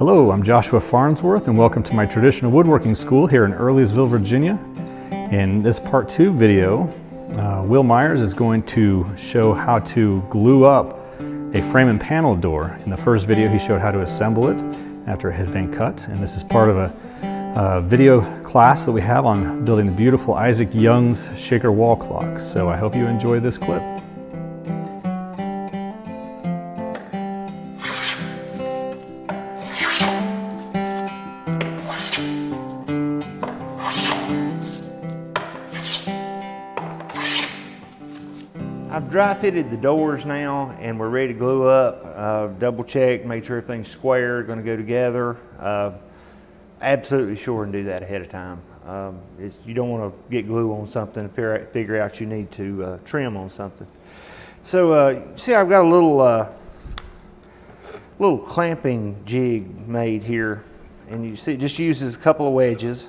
Hello, I'm Joshua Farnsworth and welcome to my traditional woodworking school here in Earlysville, Virginia. In this part 2 video, Will Myers is going to show how to glue up a frame and panel door. In the first video he showed how to assemble it after it had been cut, and this is part of a video class that we have on building the beautiful Isaac Young's shaker wall clock. So I hope you enjoy this clip. I've dry fitted the doors now and we're ready to glue up. Double check, make sure everything's square, going to go together. Absolutely sure and do that ahead of time. You don't want to get glue on something and figure out you need to trim on something. So see, I've got a little clamping jig made here, and you see it just uses a couple of wedges.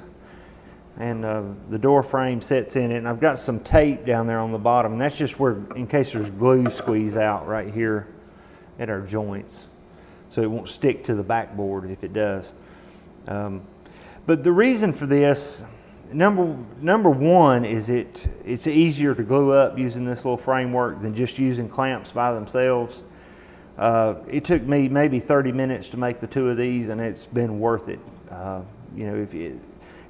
And the door frame sets in it, and I've got some tape down there on the bottom, and that's just where, in case there's glue squeeze out right here at our joints, so it won't stick to the backboard if it does. But the reason for this, number one, is it's easier to glue up using this little framework than just using clamps by themselves. It took me maybe 30 minutes to make the two of these, and it's been worth it. You know, if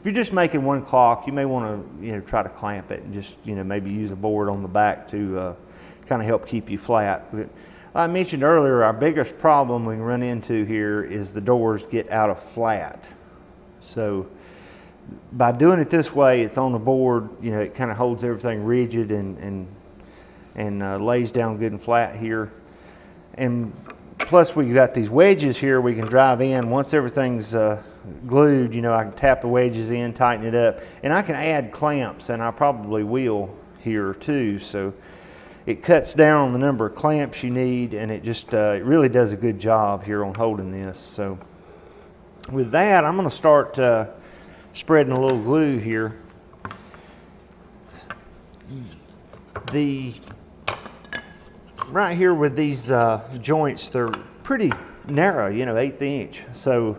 you're just making one clock, you may want to try to clamp it and just maybe use a board on the back to kind of help keep you flat. But I mentioned earlier, our biggest problem we can run into here is the doors get out of flat. So by doing it this way, it's on the board. It kind of holds everything rigid and lays down good and flat here. And plus, we got these wedges here we can drive in once everything's glued. I can tap the wedges in, tighten it up, and I can add clamps, and I probably will here too. So it cuts down on the number of clamps you need, and it just it really does a good job here on holding this. So with that, I'm going to start spreading a little glue here. Right here with these joints, they're pretty narrow, 1/8 inch. So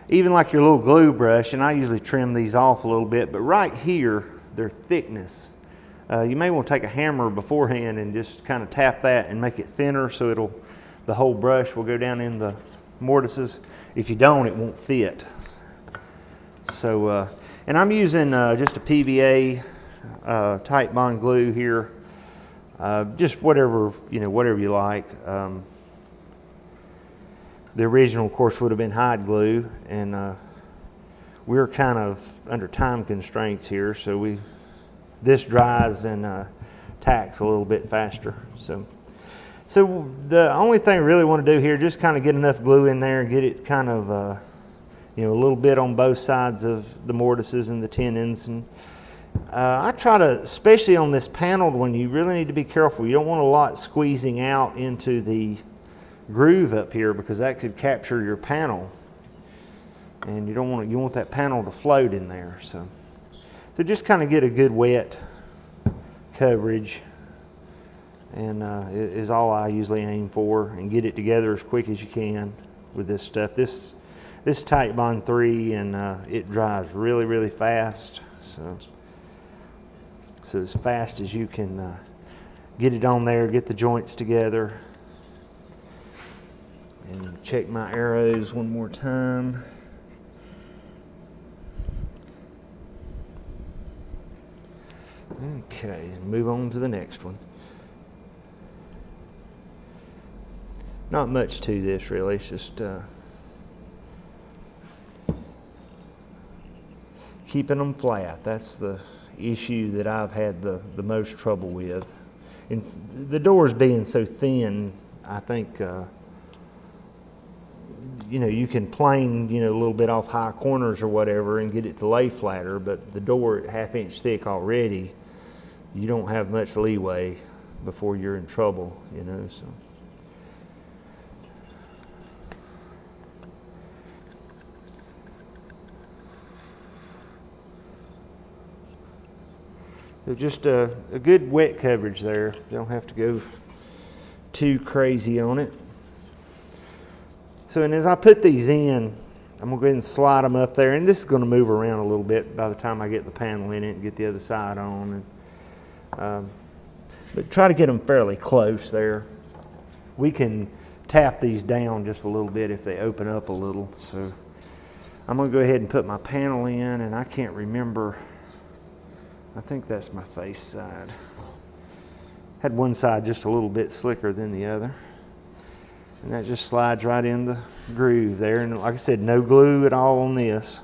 even like your little glue brush, and I usually trim these off a little bit, but right here, their thickness, you may want to take a hammer beforehand and just kind of tap that and make it thinner so the whole brush will go down in the mortises. If you don't, it won't fit. So, and I'm using just a PVA tight bond glue here, just whatever you like. The original, of course, would have been hide glue, and we're kind of under time constraints here, so this dries and tacks a little bit faster. So the only thing I really want to do here, just kind of get enough glue in there and get it kind of a little bit on both sides of the mortises and the tenons. And I try to, especially on this paneled one, you really need to be careful. You don't want a lot squeezing out into the groove up here, because that could capture your panel, and you want that panel to float in there. So just kind of get a good wet coverage, and is all I usually aim for, and get it together as quick as you can with this stuff. This Tight Bond 3, and it dries really fast. So as fast as you can get it on there, get the joints together. And check my arrows one more time. Okay, move on to the next one. Not much to this really, it's just keeping them flat. That's the issue that I've had the most trouble with. And the doors being so thin, I think you can plane a little bit off high corners or whatever and get it to lay flatter, but the door at 1/2 inch thick already, you don't have much leeway before you're in trouble, so just a good wet coverage there. You don't have to go too crazy on it. So, and as I put these in, I'm gonna go ahead and slide them up there, and this is gonna move around a little bit by the time I get the panel in it and get the other side on. And, but try to get them fairly close there. We can tap these down just a little bit if they open up a little. So I'm gonna go ahead and put my panel in, and I can't remember, I think that's my face side. Had one side just a little bit slicker than the other. And that just slides right in the groove there. And like I said, no glue at all on this.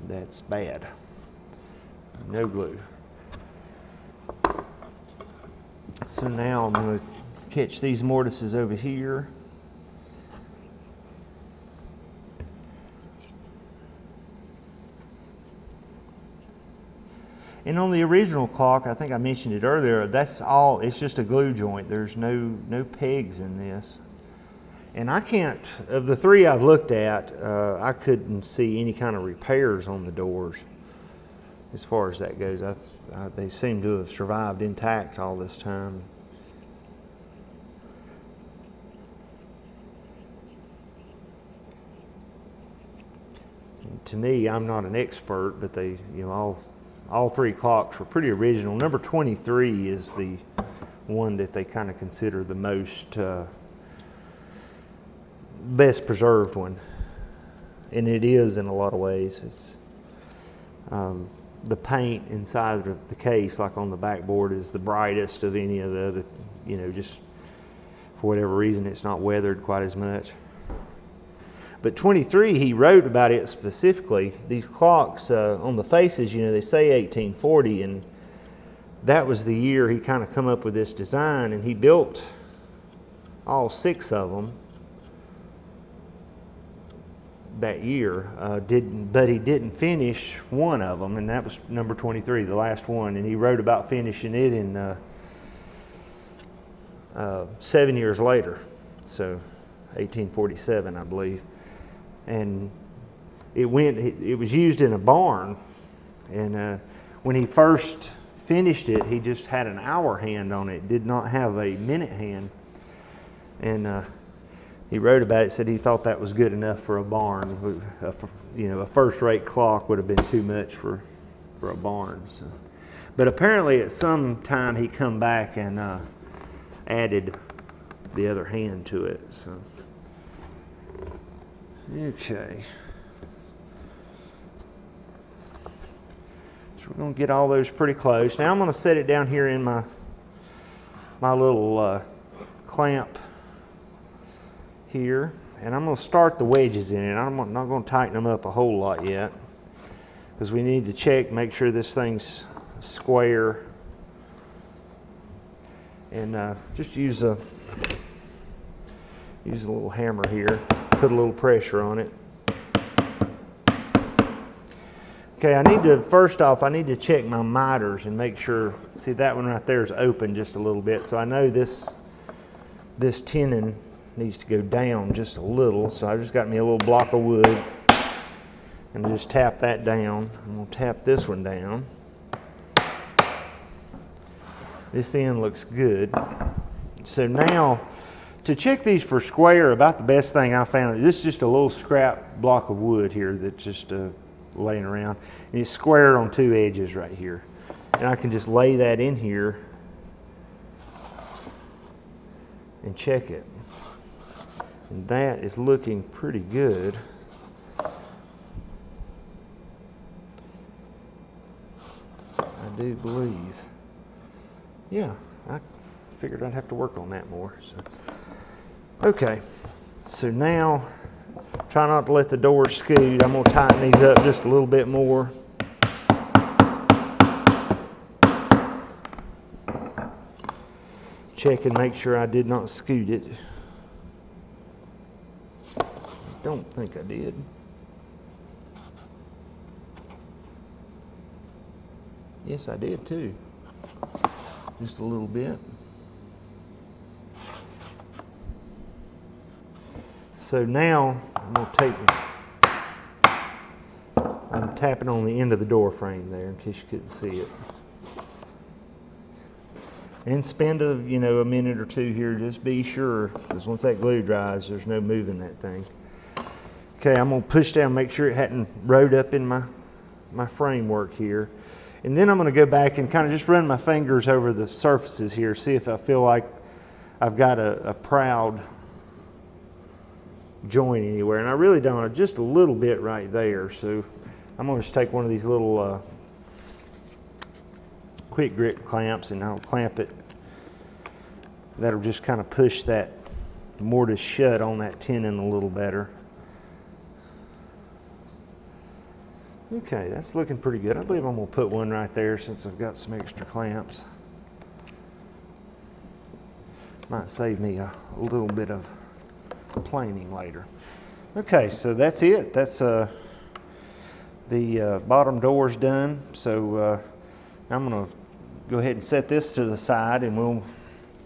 That's bad. No glue. So now I'm going to catch these mortises over here. And on the original clock, I think I mentioned it earlier, that's all, it's just a glue joint. There's no pegs in this. And I can't, of the three I've looked at, I couldn't see any kind of repairs on the doors as far as that goes. They seem to have survived intact all this time. And to me, I'm not an expert, but they, you know, all three clocks were pretty original. Number 23 is the one that they kind of consider the most best preserved one, and it is in a lot of ways. It's the paint inside of the case, like on the backboard, is the brightest of any of the other. You know, just for whatever reason, it's not weathered quite as much. But 23, he wrote about it specifically. These clocks on the faces, you know, they say 1840, and that was the year he kind of come up with this design, and he built all 6 of them that year. But he didn't finish one of them, and that was number 23, the last one. And he wrote about finishing it in 7 years later, so 1847, I believe. And it was used in a barn, and when he first finished it, he just had an hour hand on it, did not have a minute hand. And he wrote about it, said he thought that was good enough for a barn. You know, a first-rate clock would have been too much for a barn. So. But apparently at some time he come back and added the other hand to it. So. Okay. So we're going to get all those pretty close. Now I'm going to set it down here in my little clamp here, and I'm going to start the wedges in it. I'm not going to tighten them up a whole lot yet, because we need to check, make sure this thing's square, and just use a little hammer here. Put a little pressure on it. Okay, first off, I need to check my miters and make sure, see that one right there is open just a little bit, so I know this tenon needs to go down just a little, so I just got me a little block of wood and just tap that down. I'm going to tap this one down. This end looks good. So now, to check these for square, about the best thing I found, this is just a little scrap block of wood here that's just laying around, and it's square on 2 edges right here. And I can just lay that in here and check it. And that is looking pretty good. I do believe. Yeah, I figured I'd have to work on that more. So. Okay, so now try not to let the doors scoot. I'm going to tighten these up just a little bit more. Check and make sure I did not scoot it. I don't think I did. Yes, I did too. Just a little bit. So now I'm going to I'm tapping on the end of the door frame there in case you couldn't see it. And spend a minute or two here. Just be sure, because once that glue dries, there's no moving that thing. Okay, I'm gonna push down, make sure it hadn't rode up in my framework here. And then I'm gonna go back and kind of just run my fingers over the surfaces here, see if I feel like I've got a proud joint anywhere. And I really don't, just a little bit right there. So I'm gonna just take one of these little quick grip clamps and I'll clamp it. That'll just kind of push that mortise shut on that tenon a little better. Okay, that's looking pretty good. I believe I'm gonna put one right there since I've got some extra clamps. Might save me a little bit of planing later. Okay, so that's it. That's the bottom door's done. So I'm gonna go ahead and set this to the side and we'll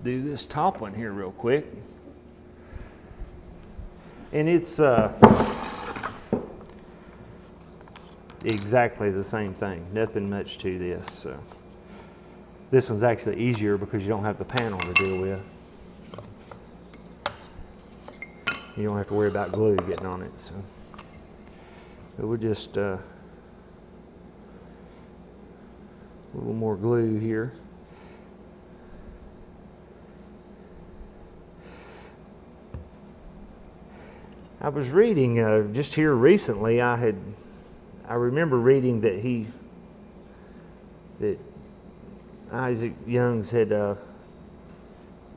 do this top one here real quick. And it's exactly the same thing, nothing much to this. So this one's actually easier because you don't have the panel to deal with. You don't have to worry about glue getting on it. So we'll just a little more glue here. I was reading just here recently. I remember reading that Isaac Youngs had.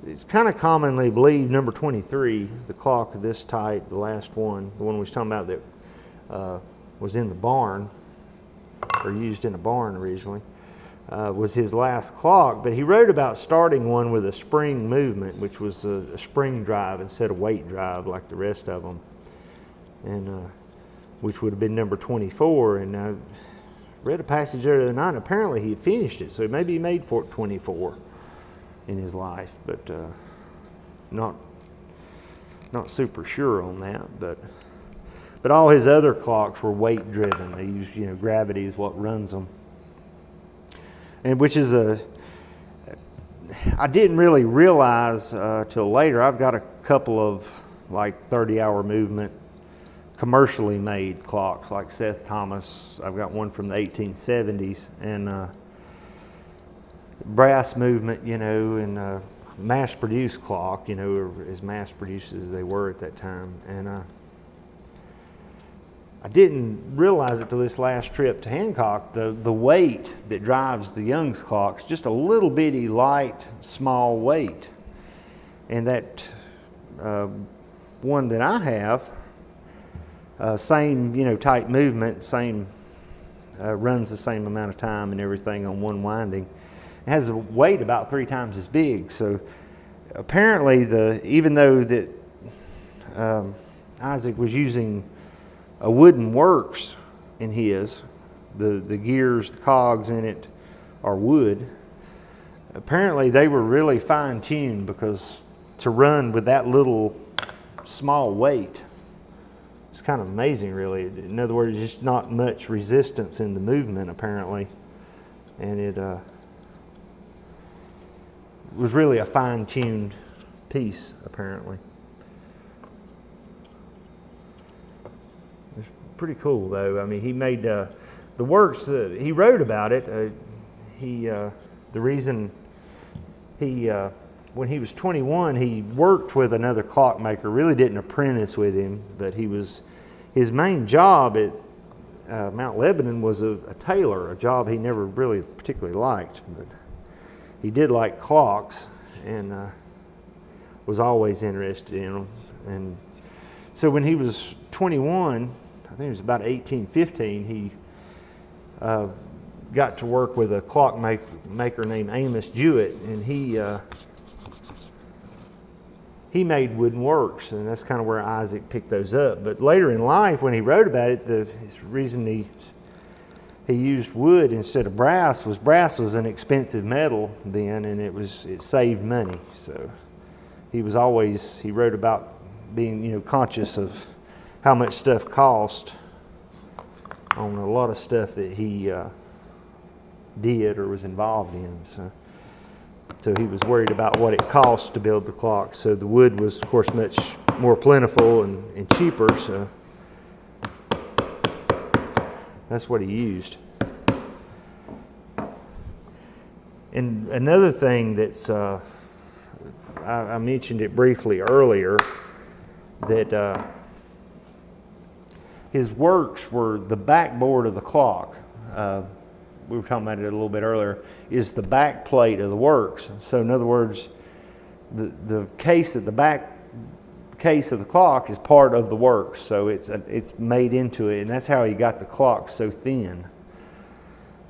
It's kind of commonly believed number 23, the clock of this type, the last one, the one we was talking about that was in the barn, or used in a barn originally, was his last clock. But he wrote about starting one with a spring movement, which was a spring drive instead of weight drive like the rest of them, and which would have been number 24. And I read a passage there the other night. Apparently he finished it, so maybe he made 24 in his life, but not super sure on that. But all his other clocks were weight driven. They use gravity is what runs them, and which is I didn't really realize till later. I've got a couple of like 30-hour movement commercially made clocks like Seth Thomas. I've got one from the 1870s and brass movement, and mass-produced clock, as mass-produced as they were at that time. And I didn't realize it till this last trip to Hancock, the weight that drives the Young's clocks, just a little bitty, light, small weight. And that one that I have, same, type movement, same, runs the same amount of time and everything on one winding. It has a weight about 3 times as big. So apparently, even though that Isaac was using a wooden works in his, the gears, the cogs in it are wood. Apparently, they were really fine-tuned because to run with that little small weight, it's kind of amazing, really. In other words, just not much resistance in the movement, apparently, and it was really a fine-tuned piece, apparently. It's pretty cool, though. I mean, he made the works that he wrote about it. The reason when he was 21, he worked with another clockmaker. Really didn't apprentice with him, but his main job at Mount Lebanon was a tailor, a job he never really particularly liked, but he did like clocks and was always interested in them. And so when he was 21, I think it was about 1815, he got to work with a clockmaker named Amos Jewett, and he made wooden works, and that's kind of where Isaac picked those up. But later in life, when he wrote about it, the reason he used wood instead of brass was an expensive metal then, and it saved money. So he wrote about being conscious of how much stuff cost on a lot of stuff that he did or was involved in. So So he was worried about what it cost to build the clock. So the wood was, of course, much more plentiful and cheaper. So that's what he used. And another thing that's, I mentioned it briefly earlier, that his works were the backboard of the clock. We were talking about it a little bit earlier, is the back plate of the works. So in other words, the case at the back case of the clock is part of the works. So it's made into it, and that's how he got the clock so thin.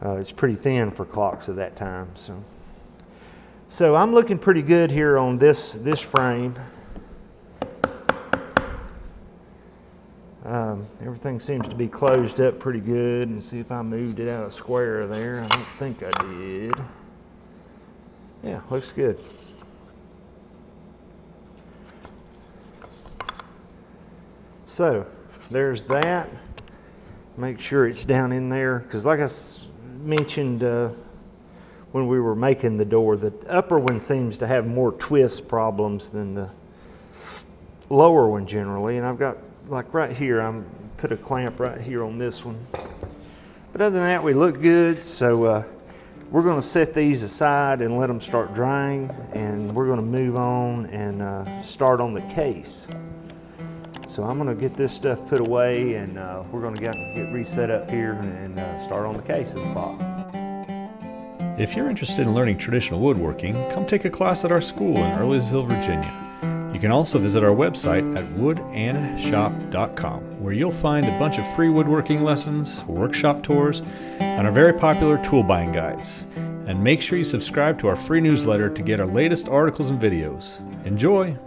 It's pretty thin for clocks of that time. So I'm looking pretty good here on this frame. Everything seems to be closed up pretty good. And see if I moved it out of square there. I don't think I did. Yeah, looks good. So there's that. Make sure it's down in there, because like I mentioned when we were making the door, the upper one seems to have more twist problems than the lower one generally. And I've got, like right here, I'm put a clamp right here on this one. But other than that, we look good. So we're going to set these aside and let them start drying, and we're going to move on and start on the case. So I'm going to get this stuff put away, and we're going to get reset up here and start on the case of the clock. If you're interested in learning traditional woodworking, come take a class at our school in Earlysville, Virginia. You can also visit our website at WoodAndShop.com, where you'll find a bunch of free woodworking lessons, workshop tours, and our very popular tool buying guides. And make sure you subscribe to our free newsletter to get our latest articles and videos. Enjoy!